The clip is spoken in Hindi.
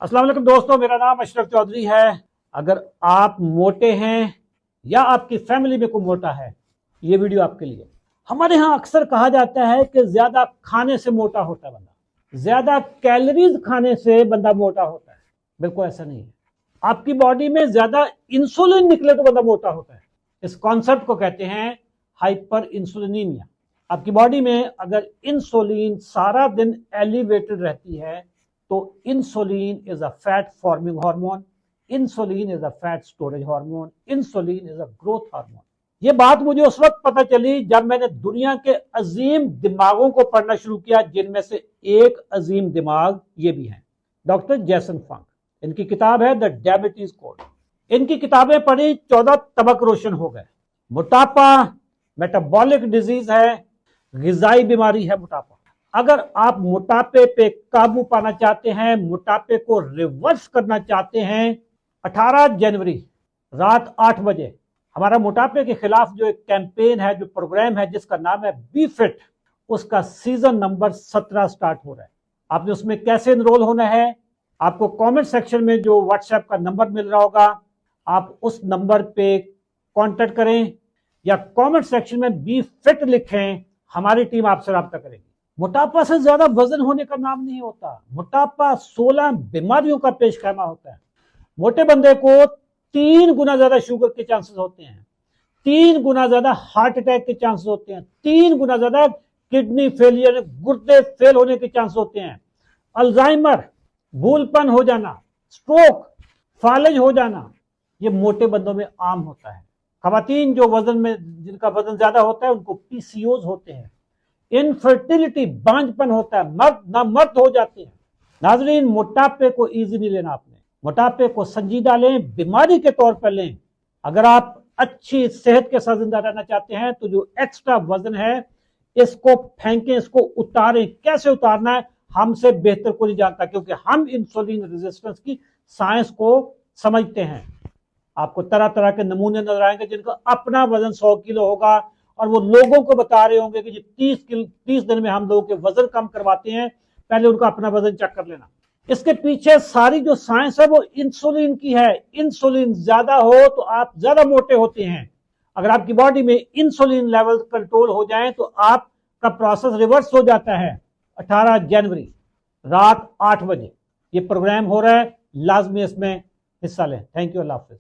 अस्सलाम वालेकुम दोस्तों, मेरा नाम अशरफ चौधरी है। अगर आप मोटे हैं या आपकी फैमिली में कोई मोटा है, ये वीडियो आपके लिए। हमारे यहाँ अक्सर कहा जाता है कि ज्यादा खाने से मोटा होता है बंदा, ज्यादा कैलोरीज खाने से बंदा मोटा होता है। बिल्कुल ऐसा नहीं है। आपकी बॉडी में ज्यादा इंसुलिन निकले तो बंदा मोटा होता है। इस कॉन्सेप्ट को कहते हैं हाइपर इंसुलिनीमिया। आपकी बॉडी में अगर इंसुलिन सारा दिन एलिवेटेड रहती है तो insulin is a fat forming hormone, insulin is a fat storage hormone, insulin is a growth hormone. ये बात मुझे उस वक्त पता चली जब मैंने दुनिया के अजीम दिमागों को पढ़ना शुरू किया, जिनमें से एक अजीम दिमाग ये भी है, डॉक्टर जैसन फंक। इनकी किताब है द डायबिटीज कोड। इनकी किताबें पढ़ी, 14 तबक रोशन हो गए। मोटापा मेटाबॉलिक डिजीज है, ग़िज़ाई बीमारी है मोटापा। अगर आप मोटापे पे काबू पाना चाहते हैं, मोटापे को रिवर्स करना चाहते हैं, 18 जनवरी रात 8 बजे हमारा मोटापे के खिलाफ जो एक कैंपेन है, जो प्रोग्राम है, जिसका नाम है बी फिट, उसका सीजन नंबर 17 स्टार्ट हो रहा है। आपने उसमें कैसे एनरोल होना है, आपको कमेंट सेक्शन में जो व्हाट्सएप का नंबर मिल रहा होगा, आप उस नंबर पे कांटेक्ट करें या कमेंट सेक्शन में बी फिट लिखें, हमारी टीम आपसे रब्ता करेगी। मोटापा से ज्यादा वजन होने का नाम नहीं होता। मोटापा 16 बीमारियों का पेशखाना होता है। मोटे बंदे को 3 गुना ज्यादा शुगर के चांसेस होते हैं, 3 गुना ज्यादा हार्ट अटैक के चांसेस होते हैं, 3 गुना ज्यादा किडनी फेलियर, गुर्दे फेल होने के चांसेस होते हैं, अल्जाइमर, भूलपन हो जाना, स्ट्रोक, फालिज हो जाना, ये मोटे बंदों में आम होता है। खवातीन जो वजन में, जिनका वजन ज्यादा होता है, उनको पीसीओज होते हैं, इनफर्टिलिटी, बांझपन होता है, मर्द ना मर्द हो जाते हैं। नाजरीन, मोटापे को इजी नहीं लेना आपने, मोटापे को संजीदा लें, बीमारी के तौर पर लें। अगर आप अच्छी सेहत के साथ जिंदा रहना चाहते हैं तो जो एक्स्ट्रा वजन है इसको फेंकें, इसको उतारें। कैसे उतारना है हमसे बेहतर कोई नहीं जानता, क्योंकि हम इंसुलिन रेजिस्टेंस की साइंस को समझते हैं। आपको तरह तरह के नमूने नजर आएंगे जिनका अपना वजन 100 किलो होगा और वो लोगों को बता रहे होंगे कि जी 30 दिन में हम लोगों के वजन कम करवाते हैं, पहले उनका अपना वजन चेक कर लेना। इसके पीछे सारी जो साइंस है वो इंसुलिन की है। इंसुलिन ज्यादा हो तो आप ज्यादा मोटे होते हैं। अगर आपकी बॉडी में इंसुलिन लेवल कंट्रोल हो जाए तो आपका प्रोसेस रिवर्स हो जाता है। 18 जनवरी रात 8 बजे ये प्रोग्राम हो रहा है, लाजमी इसमें हिस्सा लें। Thank you, Allah Hafiz.